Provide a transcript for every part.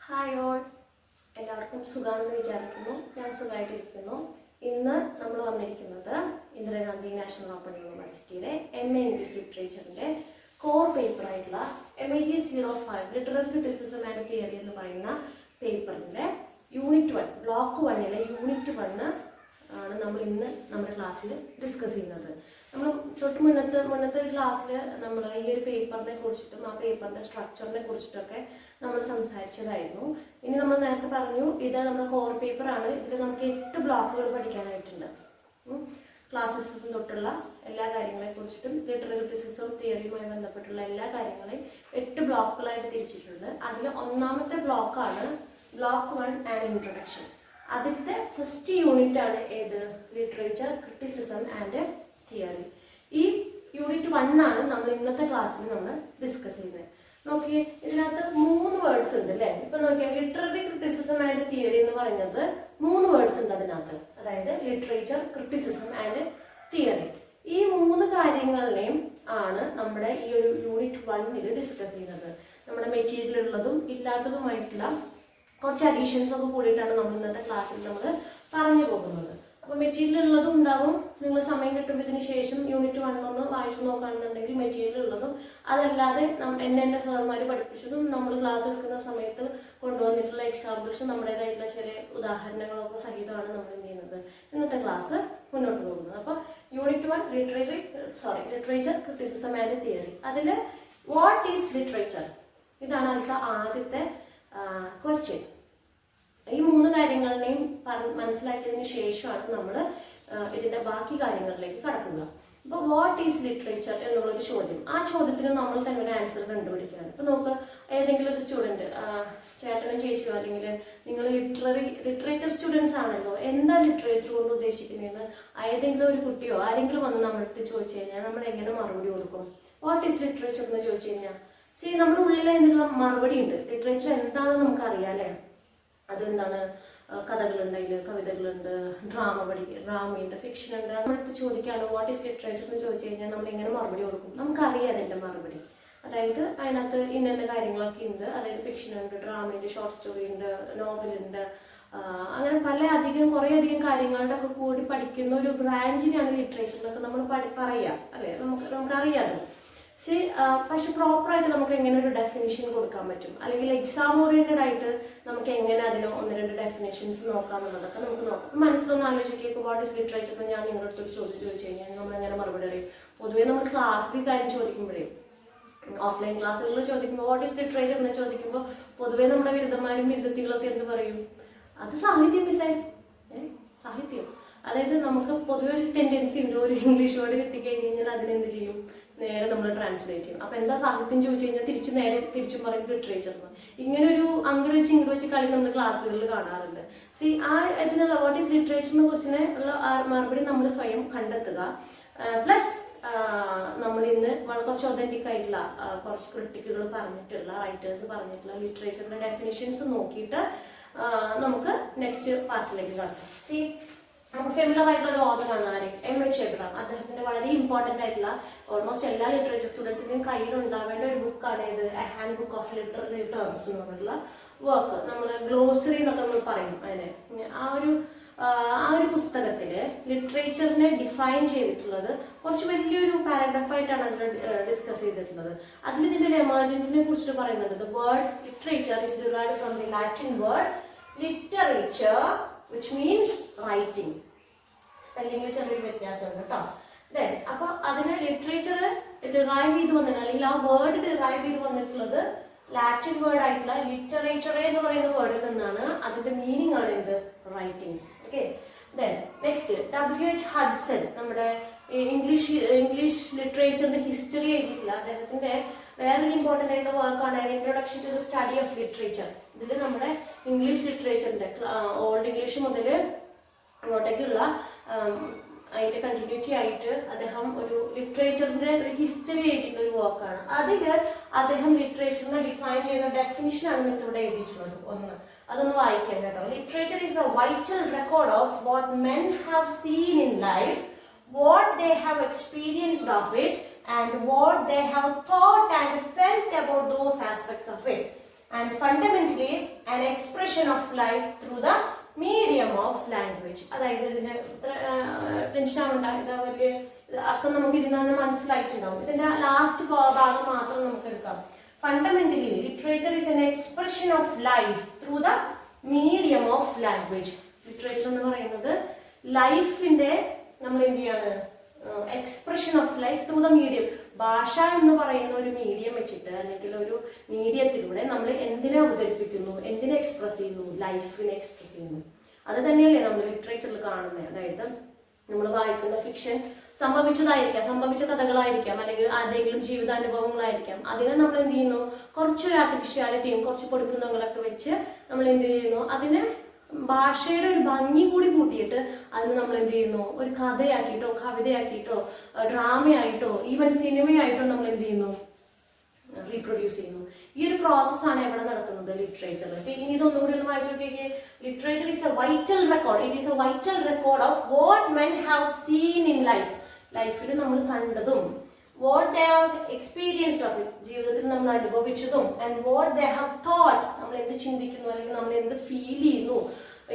Hi all, എല്ലാവർക്കും സുഖമാണെന്ന് വിചാരിക്കുന്നു. ഞാൻ സുഖമായിട്ടിരിക്കുന്നു. ഇന്ന് നമ്മൾ വന്നിരിക്കുന്നത് ഇന്ദിരാഗാന്ധി നാഷണൽ ഓപ്പൺ യൂണിവേഴ്സിറ്റിയിലെ MA ഇംഗ്ലീഷ് ലിറ്ററേച്ചറിൻ്റെ കോർ പേപ്പറായിട്ടുള്ള MAG05 literary criticism and theory എന്ന് പറയുന്ന പേപ്പറിലെ യൂണിറ്റ് 1 ബ്ലോക്ക് 1 യൂണിറ്റ് 1 ആണ് നമ്മൾ ഇന്ന് നമ്മുടെ ക്ലാസ്സിൽ ഡിസ്കസ് ചെയ്യുന്നത്. നമ്മൾ തൊട്ട് മുന്നത്തെ ഒരു ക്ലാസ്സിൽ നമ്മൾ ഈ ഒരു പേപ്പറിനെ കുറിച്ചിട്ടും ആ പേപ്പറിൻ്റെ സ്ട്രക്ചറിനെ കുറിച്ചിട്ടൊക്കെ നമ്മൾ സംസാരിച്ചതായിരുന്നു. ഇനി നമ്മൾ നേരത്തെ പറഞ്ഞു ഇത് നമ്മുടെ കോർ പേപ്പറാണ്. ഇതിൽ നമുക്ക് 8 ബ്ലോക്കുകൾ പഠിക്കാനായിട്ടുണ്ട്. ക്ലാസ്സിസം തൊട്ടുള്ള എല്ലാ കാര്യങ്ങളെ കുറിച്ചിട്ടും ലിറ്റററി ക്രിറ്റിസിസവും തിയറിയുമായി ബന്ധപ്പെട്ടുള്ള എല്ലാ കാര്യങ്ങളെയും 8 ബ്ലോക്കുകളായിട്ട് തിരിച്ചിട്ടുണ്ട്. അതിൽ ഒന്നാമത്തെ ബ്ലോക്കാണ് ബ്ലോക്ക് 1 ആൻഡ് ഇൻട്രൊഡക്ഷൻ. അതിലത്തെ ഫസ്റ്റ് യൂണിറ്റ് ആണ് ഏത്? Literature criticism and theory. ഈ യൂണിറ്റ് 1 ആണ് നമ്മൾ ഇന്നത്തെ ക്ലാസ്സിൽ നമ്മൾ ഡിസ്കസ് ചെയ്യുന്നത്. നോക്കിയേ, ഇതിനകത്ത് 3 വേർഡ്സ് ഉണ്ട് അല്ലേ? ഇപ്പൊ നോക്കിയാൽ ലിറ്റററി ക്രിറ്റിസിസം ആൻഡ് തിയറി എന്ന് പറയുന്നത് 3 വേർഡ്സ് ഉണ്ട് അതിനകത്ത്. അതായത് ലിറ്ററേച്ചർ ക്രിറ്റിസിസം ആൻഡ് തിയറി. ഈ 3 കാര്യങ്ങളെയും ആണ് നമ്മുടെ ഈ ഒരു യൂണിറ്റ് 1 ഡിസ്കസ് ചെയ്യുന്നത്. നമ്മുടെ മെറ്റീരിയലുള്ളതും ഇല്ലാത്തതുമായിട്ടുള്ള കുറച്ച് അഡീഷൻസ് ഒക്കെ കൂടിയിട്ടാണ് നമ്മൾ ഇന്നത്തെ ക്ലാസ്സിൽ നമ്മൾ പറഞ്ഞു പോകുന്നത്. അപ്പോൾ മെറ്റീരിയൽ ഉള്ളതും ഉണ്ടാവും. നിങ്ങൾ സമയം കിട്ടുമ്പോൾ ഇതിന് ശേഷം യൂണിറ്റ് 1 ഒന്ന് വായിച്ചു നോക്കുകയാണെന്നുണ്ടെങ്കിൽ മെറ്റീരിയൽ ഉള്ളതും അതല്ലാതെ എൻ്റെ സാറുമാർ പഠിപ്പിച്ചതും നമ്മൾ ക്ലാസ് എടുക്കുന്ന സമയത്ത് കൊണ്ടുവന്നിട്ടുള്ള എക്സാമ്പിൾസും നമ്മുടേതായിട്ടുള്ള ചെറിയ ഉദാഹരണങ്ങളൊക്കെ സഹിതമാണ് നമ്മൾ എന്ത് ചെയ്യുന്നത് ഇന്നത്തെ ക്ലാസ് മുന്നോട്ട് പോകുന്നത്. അപ്പോൾ unit 1 literature criticism and theory. അതിൽ വാട്ട് ഈസ് ലിറ്ററേച്ചർ? ഇതാണ് അതിലത്തെ ആദ്യത്തെ ക്വസ്റ്റ്യൻ. ഈ 3 കാര്യങ്ങളെയും മനസ്സിലാക്കിയതിന് ശേഷമാണ് നമ്മൾ ഇതിൻ്റെ ബാക്കി കാര്യങ്ങളിലേക്ക് കടക്കുക. അപ്പോൾ വാട്ട് ഈസ് ലിറ്ററേച്ചർ എന്നുള്ളൊരു ചോദ്യം, ആ ചോദ്യത്തിന് നമ്മൾ തന്നെ ഒരു ആൻസർ കണ്ടുപിടിക്കുകയാണ്. ഇപ്പോൾ നമുക്ക് ഏതെങ്കിലും ഒരു സ്റ്റുഡൻറ്റ്, ചേട്ടനും ചേച്ചിയോ അല്ലെങ്കിൽ നിങ്ങൾ ലിറ്ററേച്ചർ സ്റ്റുഡൻസ് ആണല്ലോ, എന്താ ലിറ്ററേച്ചർ കൊണ്ട് ഉദ്ദേശിക്കുന്നതെന്ന് ഏതെങ്കിലും ഒരു കുട്ടിയോ ആരെങ്കിലും വന്ന് നമ്മളടുത്ത് ചോദിച്ചു കഴിഞ്ഞാൽ നമ്മൾ എങ്ങനെ മറുപടി കൊടുക്കും? വാട്ട് ഈസ് ലിറ്ററേച്ചർ എന്ന് ചോദിച്ചു കഴിഞ്ഞാൽ നമ്മുടെ ഉള്ളിൽ എന്നുള്ള മറുപടി ഉണ്ട്. ലിറ്ററേച്ചർ എന്താണെന്ന് നമുക്കറിയാം അല്ലേ? അതെന്താണ്? കഥകളുണ്ട്, അതിൽ കവിതകളുണ്ട്, ഡ്രാമയുണ്ട്, ഫിക്ഷൻ ഉണ്ട്. നമ്മളടുത്ത് ചോദിക്കുകയാണ് വാട്ട് ഈസ് ലിറ്ററേച്ചർ എന്ന് ചോദിച്ചു കഴിഞ്ഞാൽ നമ്മൾ എങ്ങനെ മറുപടി കൊടുക്കും? നമുക്കറിയാം അതിൻ്റെ മറുപടി. അതായത് അതിനകത്ത് ഇന്ന കാര്യങ്ങളൊക്കെ ഉണ്ട്. അതായത് ഫിക്ഷൻ ഉണ്ട്, ഡ്രാമയുണ്ട്, ഷോർട്ട് സ്റ്റോറി ഉണ്ട്, നോവലുണ്ട്, അങ്ങനെ കുറേയധികം കാര്യങ്ങളുടെ ഒക്കെ കൂടി പഠിക്കുന്ന ഒരു ബ്രാഞ്ചിനാണ് ലിറ്ററേച്ചർ എന്നൊക്കെ നമ്മൾ പറയാം അല്ലേ? നമുക്കറിയാം. പക്ഷെ പ്രോപ്പറായിട്ട് നമുക്ക് എങ്ങനെ ഒരു ഡെഫിനിഷൻ കൊടുക്കാൻ പറ്റും, അല്ലെങ്കിൽ എക്സാം ഓറിയന്റഡ് ആയിട്ട് നമുക്ക് എങ്ങനെ അതിന് 1-2 ഡെഫിനേഷൻസ് നോക്കാമെന്നുള്ളതൊക്കെ നമുക്ക് നോക്കാം. മനസ്സിലൊന്ന് ആലോചിക്കുക, വാട്ട് ഈസ് ലിറ്ററേച്ചർ എന്ന് ഞാൻ നിങ്ങളുടെ അടുത്തൊരു ചോദ്യം ചോദിച്ചു കഴിഞ്ഞാൽ നമ്മൾ എങ്ങനെ മറുപടി അറിയും? പൊതുവേ നമ്മൾ ക്ലാസ്സിൽ കാര്യം ചോദിക്കുമ്പോഴേ, ഓഫ്ലൈൻ ക്ലാസ്സുകളിൽ ചോദിക്കുമ്പോൾ വാട്ട് ഈസ് ലിറ്ററേച്ചർ എന്ന് ചോദിക്കുമ്പോൾ പൊതുവേ നമ്മുടെ ബിരുദന്മാരും ബിരുദത്തികളൊക്കെ എന്ത് പറയും? അത് സാഹിത്യം മിസ്സായി. സാഹിത്യം. അതായത് നമുക്ക് പൊതുവെ ഒരു ടെൻഡൻസി ഉണ്ട്, ഒരു ഇംഗ്ലീഷ് വേർഡ് കിട്ടിക്കഴിഞ്ഞ് കഴിഞ്ഞാൽ അതിനെന്ത് ചെയ്യും? നേരെ നമ്മൾ ട്രാൻസ്ലേറ്റ് ചെയ്യും. അപ്പോൾ എന്താ സാഹിത്യം ചോദിച്ചു കഴിഞ്ഞാൽ തിരിച്ചും പറയും ലിറ്ററേച്ചർ. ഇങ്ങനെ ഒരു അങ്ങോട്ട് വെച്ച് കളി നമ്മൾ ക്ലാസ്സുകളിൽ കാണാറുണ്ട്. ഇതിനുള്ള വാട്ട് ഈസ് ലിറ്ററേച്ചർ എന്ന ക്വസ്റ്റിനെ ഉള്ള മറുപടി നമ്മൾ സ്വയം കണ്ടെത്തുക. പ്ലസ് നമ്മൾ ഇന്ന് കുറച്ച് ഒതന്റിക് ആയിട്ടുള്ള കുറച്ച് ക്രിട്ടിക്കുകൾ പറഞ്ഞിട്ടുള്ള റൈറ്റേഴ്സ് പറഞ്ഞിട്ടുള്ള ലിറ്ററേച്ചറിന്റെ ഡെഫിനിഷൻസ് നോക്കിയിട്ട് നമുക്ക് നെക്സ്റ്റ് പാർട്ടിലേക്ക് കടക്കാം. നമുക്ക് ഫെമിലർ ആയിട്ടുള്ള ഒരു ഓഥറാണ് ആര്? M.H. Abraham. അദ്ദേഹത്തിന്റെ വളരെ ഇമ്പോർട്ടൻ്റ് ആയിട്ടുള്ള ഓൾമോസ്റ്റ് എല്ലാ ലിറ്ററേച്ചർ സ്റ്റുഡൻസിന്റെയും കയ്യിൽ ഉണ്ടാവേണ്ട ഒരു ബുക്കാണ് ഇത്, A hand book of literary terms എന്ന് പറഞ്ഞിട്ടുള്ള വർക്ക്. നമ്മൾ ഗ്ലോസറി എന്നൊക്കെ നമ്മൾ പറയും അതിന്. ആ ഒരു പുസ്തകത്തില് ലിറ്ററേച്ചറിനെ ഡിഫൈൻ ചെയ്തിട്ടുള്ളത് കുറച്ച് വലിയൊരു പാരഗ്രാഫായിട്ടാണ് അതിൽ ഡിസ്കസ് ചെയ്തിട്ടുള്ളത്. അതിൽ ഇതിന്റെ ഒരു എമർജൻസിനെ കുറിച്ചിട്ട് പറയുന്നുണ്ട്. The word literature is derived from the Latin word literature which means writing. സ്പെല്ലിംഗിൽ ചെറിയൊരു വ്യത്യാസമുണ്ട് കേട്ടോ. അപ്പോൾ അതിന് ലിറ്ററേച്ചർ ഡിറൈവ് ചെയ്ത് വന്നിട്ട്, അല്ലെങ്കിൽ ആ വേർഡ് ഡിറൈവ് ചെയ്ത് വന്നിട്ടുള്ളത് ലാറ്റിൻ വേർഡ് ആയിട്ടുള്ള ലിറ്ററേച്ചർ എന്ന് പറയുന്ന വേർഡിൽ നിന്നാണ്. അതിന്റെ മീനിങ് ആണ് എന്ത്? Writings. Okay. Next W.H. Hudson, നമ്മുടെ ഇംഗ്ലീഷ് ലിറ്ററേച്ചറിന്റെ ഹിസ്റ്ററി എഴുതിയിട്ടില്ല. അദ്ദേഹത്തിന്റെ വേറൊരു ഇമ്പോർട്ടൻ്റ് ആയിട്ടുള്ള വർക്കാണ് introduction to the study of literature. ഇതിൽ നമ്മുടെ ഇംഗ്ലീഷ് ലിറ്ററേച്ചറിന്റെ ഓൾഡ് ഇംഗ്ലീഷ് മുതൽ അങ്ങോട്ടേക്കുള്ള അതിന്റെ കണ്ടിന്യൂറ്റി ആയിട്ട് അദ്ദേഹം ഒരു ലിറ്ററേച്ചറിന്റെ ഒരു ഹിസ്റ്ററി എഴുതിയിട്ടുള്ള ഒരു വർക്കാണ്. അതിൽ അദ്ദേഹം ലിറ്ററേച്ചറിനെ ഡിഫൈൻ ചെയ്യുന്ന ഡെഫിനിഷനാണ് മിസ് ഇവിടെ എഴുതിയിട്ടുള്ളത്. അതൊന്ന് വായിക്കാം കേട്ടോ. Literature is A vital record of what men have seen in life, what they have experienced of it, and what they have thought and felt about those aspects of it. And fundamentally an expression of life through the medium of language. അതായത് ഇതിന് tension ആവണ്ട, ഇതാ വലിയ അർത്ഥം നമുക്ക് ഇതിൽ നിന്ന് മനസ്സിലായിട്ടുണ്ടാവും. ഇതിന്റെ ലാസ്റ്റ് ഭാഗം മാത്രം നമുക്ക് എടുക്കാം. Fundamentally literature is N expression of life through the medium of language. Literature എന്ന് പറയുന്നത് ലൈഫിന്റെ നമ്മൾ എന്ത് ചെയ്യാണ്, expression of life through the medium. ഭാഷ എന്ന് പറയുന്ന ഒരു മീഡിയം വെച്ചിട്ട് അല്ലെങ്കിൽ ഒരു മീഡിയത്തിലൂടെ നമ്മൾ എന്തിനെ അവതരിപ്പിക്കുന്നു, എന്തിനെ എക്സ്പ്രസ് ചെയ്യുന്നു, ലൈഫിനെ എക്സ്പ്രസ് ചെയ്യുന്നു. അത് തന്നെയല്ലേ നമ്മൾ ലിറ്ററേച്ചറിൽ കാണുന്നത്. അതായത് നമ്മൾ വായിക്കുന്ന ഫിക്ഷൻ സംഭവിച്ച കഥകളായിരിക്കാം, അല്ലെങ്കിൽ ആരുടെയെങ്കിലും ജീവിതാനുഭവങ്ങളായിരിക്കാം. അതിനെ നമ്മൾ എന്ത് ചെയ്യുന്നു, കുറച്ചൊരു ആർട്ടിഫിഷ്യാലിറ്റിയും കുറച്ച് പൊടിക്കുന്നങ്ങളൊക്കെ വെച്ച് നമ്മൾ എന്ത് ചെയ്യുന്നു, അതിന് ഭാഷയുടെ ഒരു ഭംഗി കൂടി കൂട്ടിയിട്ട് അതിന് നമ്മൾ എന്ത് ചെയ്യുന്നു, ഒരു കഥയാക്കിയിട്ടോ കവിതയാക്കിയിട്ടോ ഡ്രാമയായിട്ടോ ഈവൻ സിനിമയായിട്ടോ നമ്മൾ എന്ത് ചെയ്യുന്നു, റീപ്രൊഡ്യൂസ് ചെയ്യുന്നു. ഈ ഒരു പ്രോസസ്സാണ് എവിടെ നടക്കുന്നത്, ലിറ്ററേച്ചറിൽ. ഇനി ഇതൊന്നുകൂടി ഒന്ന് വായിച്ചു നോക്കിയേ. Literature is A vital record. It is A vital record of what men have seen in life. ലൈഫിൽ നമ്മൾ കണ്ടതും what they have experienced of it, ജീവിതത്തിൽ നമ്മൾ അനുഭവിച്ചതും, and what they have thought, നമ്മൾ എന്ത് ചിന്തിക്കുന്നു അല്ലെങ്കിൽ നമ്മൾ എന്ത് ഫീൽ ചെയ്യുന്നു,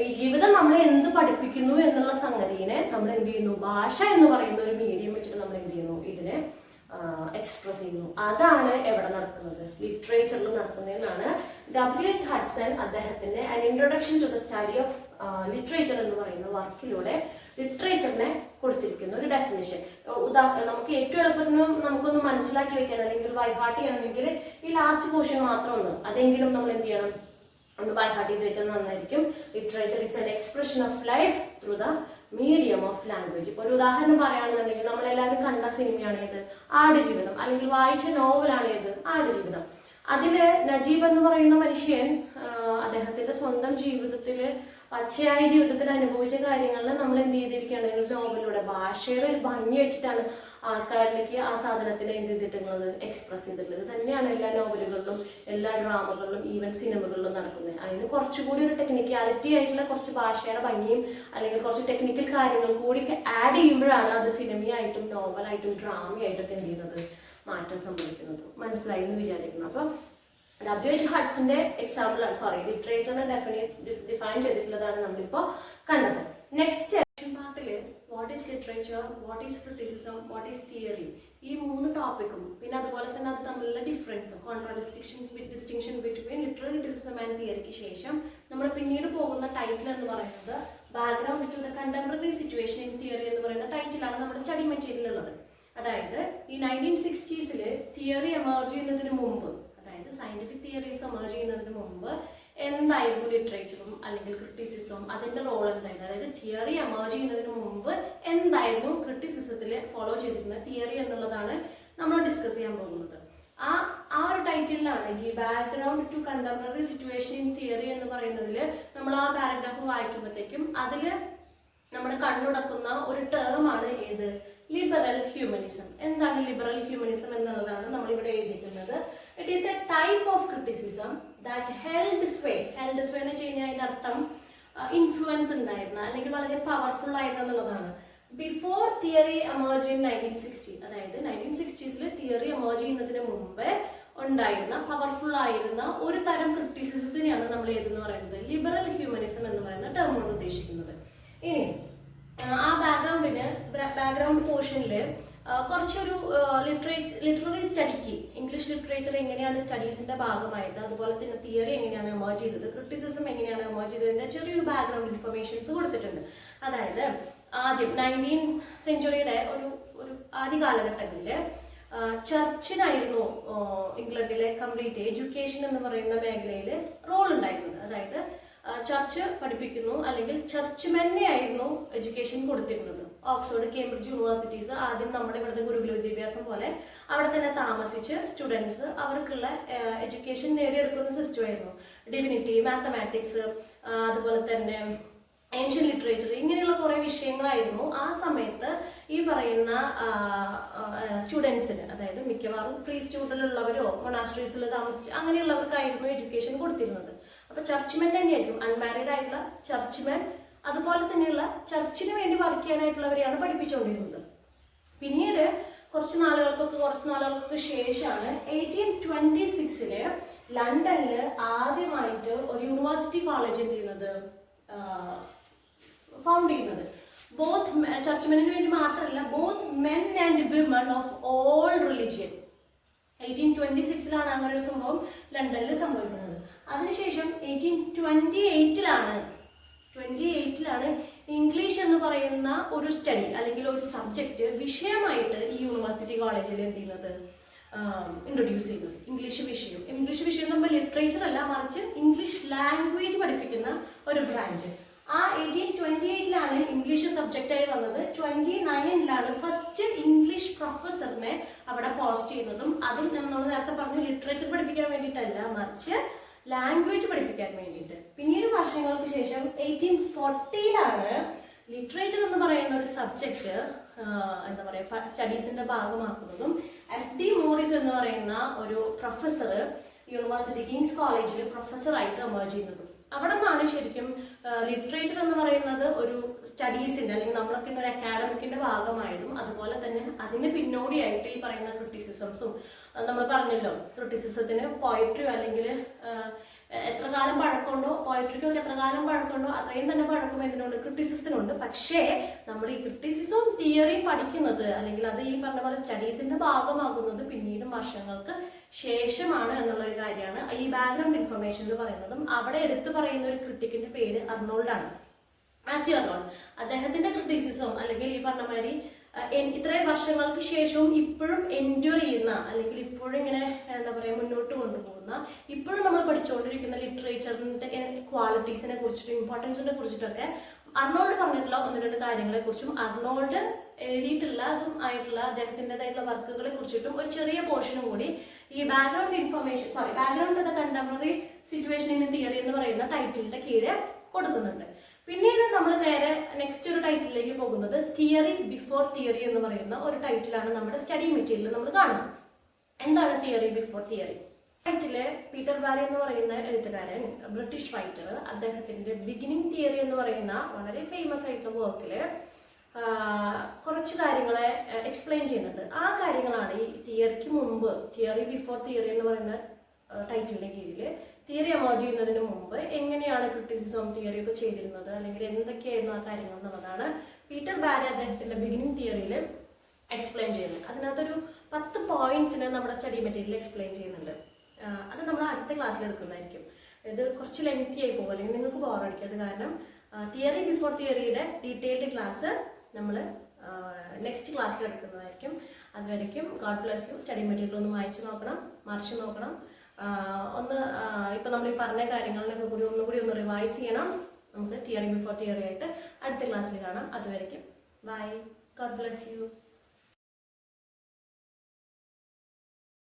ഈ ജീവിതം നമ്മളെ എന്ത് പഠിപ്പിക്കുന്നു എന്നുള്ള സംഗതിയെ നമ്മൾ എന്ത് ചെയ്യുന്നു, ഭാഷ എന്ന് പറയുന്ന ഒരു മീഡിയം വെച്ചിട്ട് നമ്മൾ എന്ത് ചെയ്യുന്നു, ഇതിനെ എക്സ്പ്രസ് ചെയ്യുന്നു. അതാണ് എവിടെ നടക്കുന്നത്, ലിറ്ററേച്ചറിൽ നടക്കുന്നതെന്നാണ് W.H. ഹഡ്സൺ അദ്ദേഹത്തിന്റെ an introduction to the study of literature എന്ന് പറയുന്ന വർക്കിലൂടെ ലിറ്ററേച്ചറിനെ കൊടുത്തിരിക്കുന്ന ഒരു ഡെഫിനിഷൻ. നമുക്ക് ഏറ്റവും എളുപ്പത്തിന് നമുക്കൊന്ന് മനസ്സിലാക്കി വെക്കാൻ അല്ലെങ്കിൽ ബൈഹാർട്ട് ചെയ്യണമെങ്കിൽ ഈ ലാസ്റ്റ് പോർഷൻ മാത്രം അതെങ്കിലും നമ്മൾ എന്ത് ചെയ്യണം, ഒന്ന് ബൈഹാർട്ട് ചെയ്ത് വെച്ചാൽ നന്നായിരിക്കും. Literature is an expression of life through the medium of language. ഇപ്പോൾ ഒരു ഉദാഹരണം പറയുകയാണെന്നുണ്ടെങ്കിൽ നമ്മളെല്ലാവരും കണ്ട സിനിമയാണ് ഏത്, ആടുജീവിതം, അല്ലെങ്കിൽ വായിച്ച നോവലാണ് ഏത്, ആടുജീവിതം. അതില് നജീബ് എന്ന് പറയുന്ന മനുഷ്യൻ അദ്ദേഹത്തിന്റെ സ്വന്തം ജീവിതത്തിൽ പച്ചയായ ജീവിതത്തിൽ അനുഭവിച്ച കാര്യങ്ങളിൽ നമ്മൾ എന്ത് ചെയ്തിരിക്കുകയാണ്, ഒരു നോവലിലൂടെ ഭാഷയുടെ ഒരു ഭംഗി വെച്ചിട്ടാണ് ആൾക്കാരിലേക്ക് ആ സാധനത്തിനെ എന്ത് ചെയ്തിട്ടുള്ളത്, എക്സ്പ്രസ് ചെയ്തിട്ടുള്ളത്. തന്നെയാണ് എല്ലാ നോവലുകളിലും എല്ലാ ഡ്രാമകളിലും ഈവൻ സിനിമകളിലും നടക്കുന്നത്. അതിന് കുറച്ചുകൂടി ഒരു ടെക്നിക്കാലിറ്റി ആയിട്ടുള്ള കുറച്ച് ഭാഷയുടെ ഭംഗിയും അല്ലെങ്കിൽ കുറച്ച് ടെക്നിക്കൽ കാര്യങ്ങൾ കൂടി ആഡ് ചെയ്യുമ്പോഴാണ് അത് സിനിമയായിട്ടും നോവലായിട്ടും ഡ്രാമയായിട്ടൊക്കെ എന്ത് ചെയ്യുന്നത്, മാറ്റം സംഭവിക്കുന്നത്. മനസ്സിലായി എന്ന് വിചാരിക്കുന്നു. അപ്പം W.H. ഹഡ്സന്റെ എക്സാമ്പിൾ ലിറ്ററേച്ചറിനെ ഡിഫൈൻ ചെയ്തിട്ടുള്ളതാണ് നമ്മളിപ്പോൾ കണ്ടത്. നെക്സ്റ്റ് പാർട്ടില് what is literature, what is criticism, what is theory, ഈ 3 ടോപ്പിക്കും പിന്നെ അതുപോലെ തന്നെ അത് തമ്മിലുള്ള ഡിഫറൻസും distinction between literary criticism and തിയറിക്ക് ശേഷം നമ്മൾ പിന്നീട് പോകുന്ന ടൈറ്റിൽ എന്ന് പറയുന്നത് background to the contemporary situation in theory എന്ന് പറയുന്ന ടൈറ്റിലാണ് നമ്മുടെ സ്റ്റഡി മെറ്റീരിയൽ ഉള്ളത്. അതായത് ഈ 1960s തിയറി എമർജ് ചെയ്യുന്നതിന് മുമ്പ്, അതായത് സയന്റിഫിക് തിയറീസ് എമർജ് ചെയ്യുന്നതിന് മുമ്പ് എന്തായിരുന്നു ലിറ്ററേച്ചറും അല്ലെങ്കിൽ ക്രിറ്റിസിസവും, അതിന്റെ റോൾ എന്തായിരുന്നു, അതായത് തിയറി എമർജ് ചെയ്യുന്നതിന് മുമ്പ് എന്തായിരുന്നു ക്രിറ്റിസിസത്തിൽ ഫോളോ ചെയ്തിരുന്ന തിയറി എന്നുള്ളതാണ് നമ്മൾ ഡിസ്കസ് ചെയ്യാൻ പോകുന്നത്. ആ ഒരു ടൈറ്റിലാണ് ഈ background to contemporary situation in theory എന്ന് പറയുന്നതിൽ നമ്മൾ ആ പാരഗ്രാഫ് വായിക്കുമ്പോഴത്തേക്കും അതിൽ നമ്മുടെ കണ്ണുടക്കുന്ന ഒരു ടേമാണ് ഏത്, ലിബറൽ ഹ്യൂമനിസം. എന്താണ് ലിബറൽ ഹ്യൂമനിസം എന്നുള്ളതാണ് നമ്മളിവിടെ എഴുതിയിരിക്കുന്നത്. It is a type of criticism that held sway എന്ന് വെച്ച് കഴിഞ്ഞാൽ അതിന്റെ അർത്ഥം ഇൻഫ്ലുവൻസ് ഉണ്ടായിരുന്ന അല്ലെങ്കിൽ വളരെ പവർഫുൾ ആയിരുന്ന എന്നുള്ളതാണ്. ബിഫോർ തിയറി എമർജ് ഇൻ 1960, അതായത് 1960s തിയറി എമർജ് ചെയ്യുന്നതിന് മുമ്പേ ഉണ്ടായിരുന്ന പവർഫുൾ ആയിരുന്ന ഒരു തരം ക്രിറ്റിസിസത്തിനെയാണ് നമ്മൾ ഏതെന്ന് പറയുന്നത് ലിബറൽ ഹ്യൂമനിസം എന്ന് പറയുന്ന ടേം കൊണ്ട് ഉദ്ദേശിക്കുന്നത്. ഇനി ആ ബാക്ക്ഗ്രൗണ്ട് പോർഷനിൽ കുറച്ചൊരു ലിറ്റററി സ്റ്റഡിക്ക് ഇംഗ്ലീഷ് ലിറ്ററേച്ചർ എങ്ങനെയാണ് സ്റ്റഡീസിന്റെ ഭാഗമായത്, അതുപോലെ തന്നെ തിയറി എങ്ങനെയാണ് എമർജ് ചെയ്തത്, ക്രിറ്റിസിസം എങ്ങനെയാണ് എമർജ് ചെയ്തതിന്റെ ചെറിയൊരു ബാക്ക്ഗ്രൗണ്ട് ഇൻഫർമേഷൻസ് കൊടുത്തിട്ടുണ്ട്. അതായത് ആദ്യം 19th സെഞ്ചുറിയുടെ ഒരു ആദ്യ കാലഘട്ടങ്ങളിൽ ചർച്ചിനായിരുന്നു ഇംഗ്ലണ്ടിലെ കംപ്ലീറ്റ് എഡ്യൂക്കേഷൻ എന്ന് പറയുന്ന മേഖലയിൽ റോൾ ഉണ്ടായിരുന്നത്. അതായത് ചർച്ച് പഠിപ്പിക്കുന്നു അല്ലെങ്കിൽ ചർച്ച്മെന്നെ ആയിരുന്നു എഡ്യൂക്കേഷൻ കൊടുത്തിരുന്നത്. ഓക്സ്ഫോർഡ്, കേംബ്രിഡ്ജ് യൂണിവേഴ്സിറ്റീസ് ആദ്യം നമ്മുടെ ഇവിടുത്തെ ഗുരുകുല വിദ്യാഭ്യാസം പോലെ അവിടെ തന്നെ താമസിച്ച് സ്റ്റുഡൻസ് അവർക്കുള്ള എഡ്യൂക്കേഷൻ നേടിയെടുക്കുന്ന സിസ്റ്റമായിരുന്നു. ഡിവിനിറ്റി, മാത്തമാറ്റിക്സ്, അതുപോലെ തന്നെ ഏൻഷ്യൻ ലിറ്ററേച്ചർ, ഇങ്ങനെയുള്ള കുറേ വിഷയങ്ങളായിരുന്നു ആ സമയത്ത് ഈ പറയുന്ന സ്റ്റുഡൻസിന്, അതായത് മിക്കവാറും പ്രീസ്റ്റ്ഹുഡിലുള്ളവരോ മൊണാസ്ട്രീസിൽ താമസിച്ച് അങ്ങനെയുള്ളവർക്കായിരുന്നു എഡ്യൂക്കേഷൻ കൊടുത്തിരുന്നത്. അപ്പൊ ചർച്ച്മെൻ തന്നെയായിരിക്കും, അൺമാരീഡ് ആയിട്ടുള്ള ചർച്ച്മെൻ, അതുപോലെ തന്നെയുള്ള ചർച്ചിന് വേണ്ടി വർക്ക് ചെയ്യാനായിട്ടുള്ളവരെയാണ് പഠിപ്പിച്ചുകൊണ്ടിരുന്നത്. പിന്നീട് കുറച്ച് നാളുകൾക്കൊക്കെ ശേഷമാണ് 1826 ലണ്ടനിൽ ആദ്യമായിട്ട് ഒരു യൂണിവേഴ്സിറ്റി കോളേജ് എന്ത് ചെയ്യുന്നത്, ഫൗണ്ട് ചെയ്യുന്നത്. ചർച്ച്മെന്റിന് വേണ്ടി മാത്രമല്ല, both men and women of all religion. 1826 അങ്ങനെ ഒരു സംഭവം ലണ്ടനിൽ സംഭവിക്കുന്നത്. അതിനുശേഷം 1828 ഇംഗ്ലീഷ് എന്ന് പറയുന്ന ഒരു സ്റ്റഡി അല്ലെങ്കിൽ ഒരു സബ്ജക്റ്റ് വിഷയമായിട്ട് ഈ യൂണിവേഴ്സിറ്റി കോളേജിൽ എന്ത് ചെയ്യുന്നത്, ഇൻട്രൊഡ്യൂസ് ചെയ്യുന്നത്. ഇംഗ്ലീഷ് വിഷയം നമ്മൾ ലിറ്ററേച്ചർ അല്ല, മറിച്ച് ഇംഗ്ലീഷ് ലാംഗ്വേജ് പഠിപ്പിക്കുന്ന ഒരു ബ്രാഞ്ച്. ആ 1828 ഇംഗ്ലീഷ് സബ്ജക്റ്റായി വന്നത്. 29 ഫസ്റ്റ് ഇംഗ്ലീഷ് പ്രൊഫസറിനെ അവിടെ പോസ്റ്റ് ചെയ്യുന്നതും. അതും നമ്മൾ നേരത്തെ പറഞ്ഞു, ലിറ്ററേച്ചർ പഠിപ്പിക്കാൻ വേണ്ടിയിട്ടല്ല, മറിച്ച് ലാംഗ്വേജ് പഠിപ്പിക്കാൻ വേണ്ടിയിട്ട്. പിന്നീട് വർഷങ്ങൾക്ക് ശേഷം 1840 ലിറ്ററേച്ചർ എന്ന് പറയുന്ന ഒരു സബ്ജക്റ്റ് എന്താ പറയുക സ്റ്റഡീസിന്റെ ഭാഗമാക്കുന്നതും. FD മോറിസ് എന്ന് പറയുന്ന ഒരു പ്രൊഫസർ യൂണിവേഴ്സിറ്റി കിങ്സ് കോളേജിൽ പ്രൊഫസറായിട്ട് എമർജ് ചെയ്യുന്നതും. അവിടെ നിന്നാണ് ശരിക്കും ലിറ്ററേച്ചർ എന്ന് പറയുന്നത് ഒരു സ്റ്റഡീസിന്റെ അല്ലെങ്കിൽ നമ്മളൊക്കെ ഒരു അക്കാഡമിക്കിന്റെ ഭാഗമായതും. അതുപോലെ തന്നെ അതിന് പിന്നോടിയായിട്ട് ഈ പറയുന്ന ക്രിറ്റിസിസംസും നമ്മൾ പറഞ്ഞല്ലോ, ക്രിറ്റിസിസത്തിന് പോയട്രിയോ അല്ലെങ്കിൽ എത്ര കാലം പഴക്കമുണ്ടോ, പോയട്രിക്കൊക്കെ എത്ര കാലം പഴക്കമുണ്ടോ അത്രയും തന്നെ പഴക്കം എന്തിനുണ്ട്, ക്രിറ്റിസിസത്തിനുണ്ട്. പക്ഷേ നമ്മൾ ഈ ക്രിറ്റിസിസവും തിയറിയും പഠിക്കുന്നത് അല്ലെങ്കിൽ അത് ഈ പറഞ്ഞ പോലെ സ്റ്റഡീസിന്റെ ഭാഗമാകുന്നത് പിന്നീട് വർഷങ്ങൾക്ക് ശേഷമാണ് എന്നുള്ളൊരു കാര്യമാണ്. ഈ ബാക്ക്ഗ്രൗണ്ട് ഇൻഫർമേഷൻ എന്ന് പറയുന്നതും അവിടെ എടുത്തു പറയുന്ന ഒരു ക്രിട്ടിക്കിന്റെ പേര് അർണോൾഡാണ്, മാത്യു അർണോൾഡ്. അദ്ദേഹത്തിന്റെ ക്രിറ്റിസിസം അല്ലെങ്കിൽ ഈ പറഞ്ഞ മാതിരി ഇത്രയും വർഷങ്ങൾക്ക് ശേഷവും ഇപ്പോഴും എൻഡ്യൂർ ചെയ്യുന്ന അല്ലെങ്കിൽ ഇപ്പോഴും ഇങ്ങനെ എന്താ പറയുക മുന്നോട്ട് കൊണ്ടുപോകുന്ന, ഇപ്പോഴും നമ്മൾ പഠിച്ചുകൊണ്ടിരിക്കുന്ന ലിറ്ററേച്ചറിന്റെ ക്വാളിറ്റീസിനെ കുറിച്ചിട്ടും ഇമ്പോർട്ടൻസിനെ കുറിച്ചിട്ടൊക്കെ അർണോൾഡ് പറഞ്ഞിട്ടുള്ള 1-2 കാര്യങ്ങളെ കുറിച്ചും അർണോൾഡ് എഴുതിയിട്ടുള്ളതും ആയിട്ടുള്ള അദ്ദേഹത്തിൻ്റെതായിട്ടുള്ള വർക്കുകളെ കുറിച്ചിട്ടും ഒരു ചെറിയ പോർഷനും കൂടി ഈ background the contemporary situation in theory എന്ന് പറയുന്ന ടൈറ്റിലിന്റെ കീഴെ കൊടുക്കുന്നുണ്ട്. പിന്നീട് നമ്മൾ നേരെ നെക്സ്റ്റ് ഒരു ടൈറ്റിലേക്ക് പോകുന്നത് തിയറി ബിഫോർ തിയറി എന്ന് പറയുന്ന ഒരു ടൈറ്റിലാണ് നമ്മുടെ സ്റ്റഡി മെറ്റീരിയൽ നമ്മൾ കാണുന്നത്. എന്താണ് theory before theory? Title Peter Barry എന്ന് പറയുന്ന എഴുത്തുകാരൻ, ബ്രിട്ടീഷ് റൈറ്റർ, അദ്ദേഹത്തിന്റെ ബിഗിനിങ് തിയറി എന്ന് പറയുന്ന വളരെ ഫേമസ് ആയിട്ടുള്ള വർക്കില് കുറച്ച് കാര്യങ്ങളെ എക്സ്പ്ലെയിൻ ചെയ്യുന്നുണ്ട്. ആ കാര്യങ്ങളാണ് ഈ തിയറിക്ക് മുമ്പ്, തിയറി ബിഫോർ തിയറി എന്ന് പറയുന്ന ടൈറ്റിലിന്റെ കീഴിൽ തിയറി എമർജ് ചെയ്യുന്നതിന് മുമ്പ് എങ്ങനെയാണ് ക്രിറ്റിസിസം തിയറി ഒക്കെ ചെയ്തിരുന്നത് അല്ലെങ്കിൽ എന്തൊക്കെയായിരുന്നു ആ കാര്യങ്ങൾ എന്നുള്ളതാണ് പീറ്റർ ബാരി അദ്ദേഹത്തിന്റെ ബിഗിനിങ് തിയറിയിൽ എക്സ്പ്ലെയിൻ ചെയ്യുന്നത്. അതിനകത്തൊരു 10 പോയിന്റ്സിന് നമ്മുടെ സ്റ്റഡി മെറ്റീരിയൽ എക്സ്പ്ലെയിൻ ചെയ്യുന്നുണ്ട്. അത് നമ്മൾ അടുത്ത ക്ലാസ്സിൽ എടുക്കുന്നതായിരിക്കും. ഇത് കുറച്ച് ലെങ്തി ആയി പോകും അല്ലെങ്കിൽ നിങ്ങൾക്ക് ബോറടിക്കും. അത് കാരണം തിയറി ബിഫോർ തിയറിയുടെ ഡീറ്റെയിൽഡ് ക്ലാസ് നമ്മൾ നെക്സ്റ്റ് ക്ലാസ്സിൽ എടുക്കുന്നതായിരിക്കും. അതുവരയ്ക്കും God bless you. Study material ഒന്ന് വായിച്ചു നോക്കണം, മറിച്ച് നോക്കണം. ഇപ്പം നമ്മൾ ഈ പറഞ്ഞ കാര്യങ്ങളിലൊക്കെ കൂടി ഒന്നുകൂടി ഒന്ന് റിവൈസ് ചെയ്യണം. നമുക്ക് തിയറി ബിഫോർ തിയറി ആയിട്ട് അടുത്ത ക്ലാസ്സിൽ കാണാം. അതുവരയ്ക്കും ബൈ. God bless U.